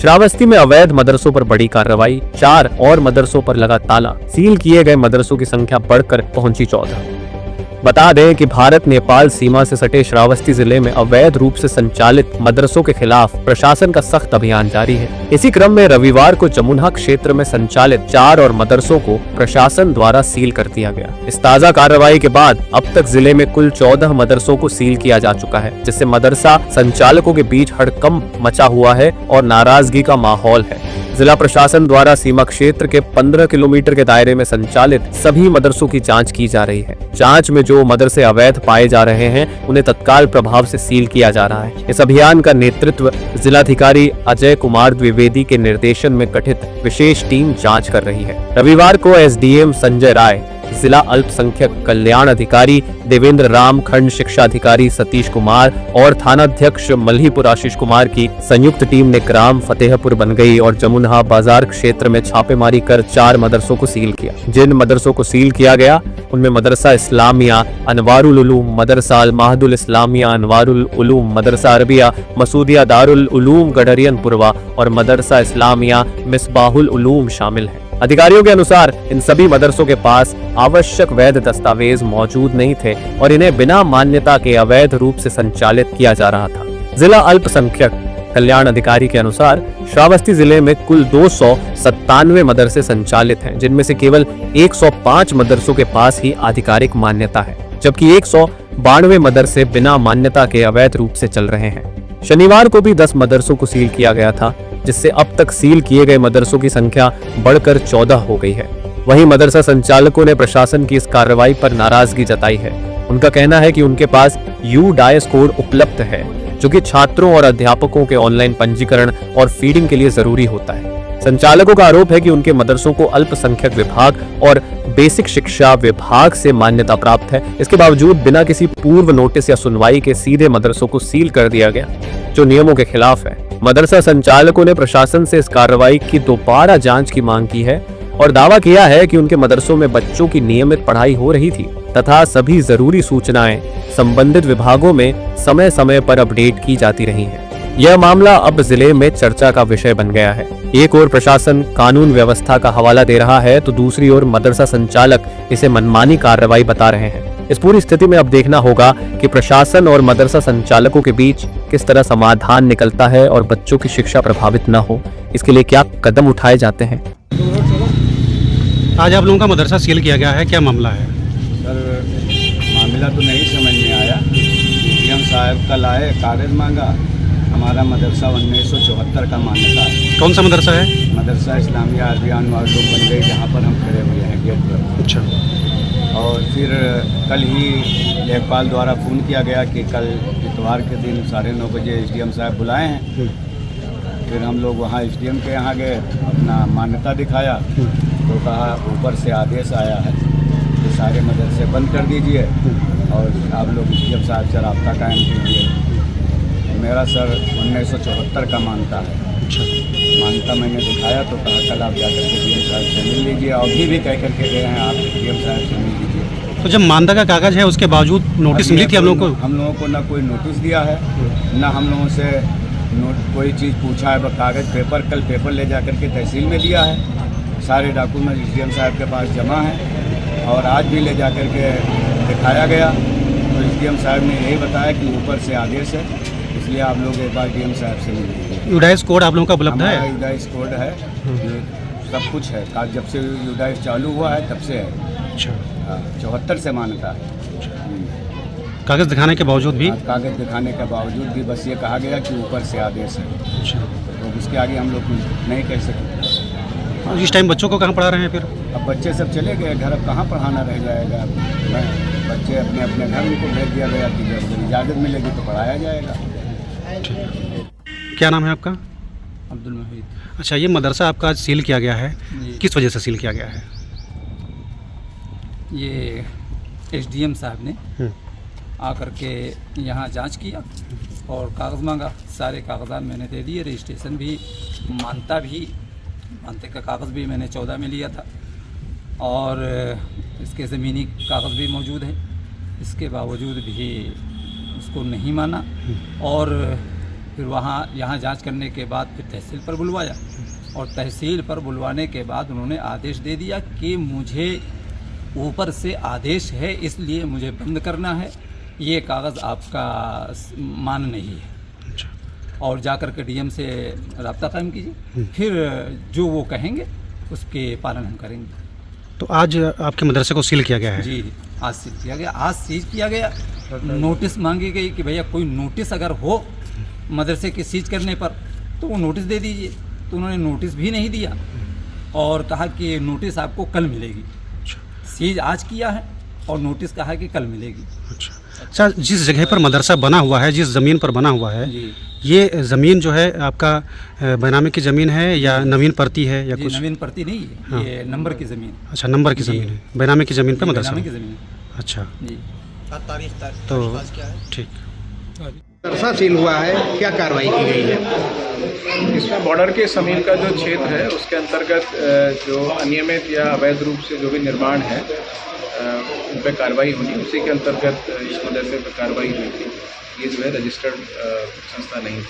श्रावस्ती में अवैध मदरसों पर बड़ी कार्रवाई, 4 और मदरसों पर लगा ताला, सील किए गए मदरसों की संख्या बढ़कर पहुंची 14। बता दें कि भारत नेपाल सीमा से सटे श्रावस्ती जिले में अवैध रूप से संचालित मदरसों के खिलाफ प्रशासन का सख्त अभियान जारी है। इसी क्रम में रविवार को जमुना क्षेत्र में संचालित 4 और मदरसों को प्रशासन द्वारा सील कर दिया गया। इस ताजा कार्रवाई के बाद अब तक जिले में कुल 14 मदरसों को सील किया जा चुका है, जिससे मदरसा संचालकों के बीच हड़कंप मचा हुआ है और नाराजगी का माहौल है। जिला प्रशासन द्वारा सीमा क्षेत्र के 15 किलोमीटर के दायरे में संचालित सभी मदरसों की जांच की जा रही है। जांच में जो मदरसे अवैध पाए जा रहे हैं उन्हें तत्काल प्रभाव से सील किया जा रहा है। इस अभियान का नेतृत्व जिलाधिकारी अजय कुमार द्विवेदी के निर्देशन में गठित विशेष टीम जांच कर रही है। रविवार को एसडीएम संजय राय, जिला अल्पसंख्यक कल्याण अधिकारी देवेंद्र राम, खंड शिक्षा अधिकारी सतीश कुमार और थानाध्यक्ष मल्हीपुर आशीष कुमार की संयुक्त टीम ने ग्राम फतेहपुर बनगई और जमुना बाजार क्षेत्र में छापेमारी कर 4 मदरसों को सील किया। जिन मदरसों को सील किया गया उनमें मदरसा इस्लामिया अनवारुल उलूम, मदरसा अल महदुल इस्लामिया अनवारुल उलूम, मदरसा अरबिया मसूदिया दारुल उलूम गडरियन पुरवा और मदरसा इस्लामिया मिसबाहुल उलूम शामिल है। अधिकारियों के अनुसार इन सभी मदरसों के पास आवश्यक वैध दस्तावेज मौजूद नहीं थे और इन्हें बिना मान्यता के अवैध रूप से संचालित किया जा रहा था। जिला अल्पसंख्यक कल्याण अधिकारी के अनुसार श्रावस्ती जिले में कुल 297 मदरसे संचालित हैं, जिनमें से केवल 105 मदरसों के पास ही आधिकारिक मान्यता है, जबकि 192 मदरसे बिना मान्यता के अवैध रूप से चल रहे हैं। शनिवार को भी 10 मदरसों को सील किया गया था, जिससे अब तक सील किए गए मदरसों की संख्या बढ़कर 14 हो गई है। वहीं मदरसा संचालकों ने प्रशासन की इस कार्रवाई पर नाराजगी जताई है। उनका कहना है कि उनके पास UDAIS कोड उपलब्ध है, जो कि छात्रों और अध्यापकों के ऑनलाइन पंजीकरण और फीडिंग के लिए जरूरी होता है। संचालकों का आरोप है कि उनके मदरसों को अल्पसंख्यक विभाग और बेसिक शिक्षा विभाग से मान्यता प्राप्त है। इसके बावजूद बिना किसी पूर्व नोटिस या सुनवाई के सीधे मदरसों को सील कर दिया गया, जो नियमों के खिलाफ है। मदरसा संचालकों ने प्रशासन से इस कार्रवाई की दोबारा जांच की मांग की है और दावा किया है कि उनके मदरसों में बच्चों की नियमित पढ़ाई हो रही थी तथा सभी जरूरी सूचनाएं संबंधित विभागों में समय समय पर अपडेट की जाती रही हैं। यह मामला अब जिले में चर्चा का विषय बन गया है। एक ओर प्रशासन कानून व्यवस्था का हवाला दे रहा है तो दूसरी ओर मदरसा संचालक इसे मनमानी कार्रवाई बता रहे हैं। इस पूरी स्थिति में अब देखना होगा कि प्रशासन और मदरसा संचालकों के बीच किस तरह समाधान निकलता है और बच्चों की शिक्षा प्रभावित न हो, इसके लिए क्या कदम उठाए जाते हैं। आज आप लोगों का मदरसा सील किया गया है, क्या मामला है? सर, मामला तो नहीं समझ में आया। डीएम साहब कल आए, कागज मांगा। हमारा मदरसा 1974 का मान्यता है। कौन सा मदरसा है? मदरसा इस्लामिया अरबिया अनवारुल उलूम बन गई, जहाँ पर हम खड़े हुए हैं गेट पर। अच्छा। और फिर कल ही लेखपाल द्वारा फ़ोन किया गया कि कल इतवार के दिन 9:30 बजे एसडीएम साहब बुलाए हैं। फिर हम लोग वहाँ एसडीएम के यहाँ गए, अपना मान्यता दिखाया तो कहा ऊपर से आदेश आया है कि सारे मदरसे बंद कर दीजिए और आप लोग एसडीएम साहब से रब्ता कायम कीजिए। मेरा सर 1974 का मानता है। अच्छा। मानता मैंने दिखाया तो कहा कल आप जाकर के डीएम साहब से मिल लीजिए। अभी भी कह करके गए हैं आप डीएम साहब से मिल लीजिए। तो जब मानता का कागज़ है उसके बावजूद नोटिस मिली थी हम लोगों को? हम लोगों को ना कोई नोटिस दिया है, ना हम लोगों से कोई चीज़ पूछा है। कागज़ पेपर कल पेपर ले जा कर के तहसील में दिया है। सारे डॉक्यूमेंट एसडीएम साहब के पास जमा है और आज भी ले जा कर के दिखाया गया तो एसडीएम साहब ने यही बताया कि ऊपर से आदेश है, इसलिए आप लोग एक बार डीएम साहब से मिल लीजिए। UDAIS कोड आप लोगों का उपलब्ध है? UDAIS कोड है, सब कुछ है। जब से UDAIS चालू हुआ है तब से है। अच्छा। 74 से मानता है। कागज़ दिखाने के बावजूद भी? कागज़ दिखाने के बावजूद भी बस ये कहा गया कि ऊपर से आदेश है। अच्छा। तो उसके आगे हम लोग कुछ नहीं कह सकते। इस टाइम बच्चों को कहाँ पढ़ा रहे हैं फिर? अब बच्चे सब चले गए घर, अब कहाँ पढ़ाना रह जाएगा। बच्चे अपने अपने घर उनको भेज दिया गया कि जब इजाज़त मिलेगी तो पढ़ाया जाएगा। क्या नाम है आपका? अब्दुल महीद। अच्छा, ये मदरसा आपका आज सील किया गया है, किस वजह से सील किया गया है? ये एसडीएम साहब ने आकर के यहाँ जांच किया और कागज़ मांगा। सारे कागजात मैंने दे दिए, रजिस्ट्रेशन भी, मानते का कागज़ भी मैंने 14 में लिया था और इसके ज़मीनी कागज़ भी मौजूद है। इसके बावजूद भी उसको नहीं माना और फिर यहाँ जांच करने के बाद फिर तहसील पर बुलवाया, और तहसील पर बुलवाने के बाद उन्होंने आदेश दे दिया कि मुझे ऊपर से आदेश है, इसलिए मुझे बंद करना है, ये कागज़ आपका मान नहीं है, और जाकर के डीएम से रब्ता कायम कीजिए, फिर जो वो कहेंगे उसके पालन हम करेंगे। तो आज आपके मदरसे को सील किया गया है? जी, आज सीज किया गया, आज सीज किया गया। नोटिस मांगी गई कि भैया कोई नोटिस अगर हो मदरसे के सीज करने पर तो वो नोटिस दे दीजिए, तो उन्होंने नोटिस भी नहीं दिया और कहा कि नोटिस आपको कल मिलेगी। सीज आज किया है और नोटिस कहा है कि कल मिलेगी। अच्छा, जिस जगह पर मदरसा बना हुआ है, जिस ज़मीन पर बना हुआ है, जी, ये ज़मीन जो है आपका बनामे की ज़मीन है या नवीन परती है या जी, कुछ? नवीन परती नहीं है, हाँ। ये नंबर की ज़मीन। अच्छा, नंबर की जी। ज़मीन है, बनामे की ज़मीन पर ये मदरसा? बनामे की ज़मीन। अच्छा, जी, तो ठीक। मदरसा सील हुआ है, क्या कार्रवाई की गई है? इसमें बॉर्डर के ज़मीन का जो क्षेत्र है उसके अंतर्गत जो अनियमित या अवैध रूप से जो भी निर्माण है उन पर कार्रवाई होगी। उसी के अंतर्गत इस मदरसे पर कार्रवाई हुई थी। ये जो है रजिस्टर्ड संस्था नहीं थी।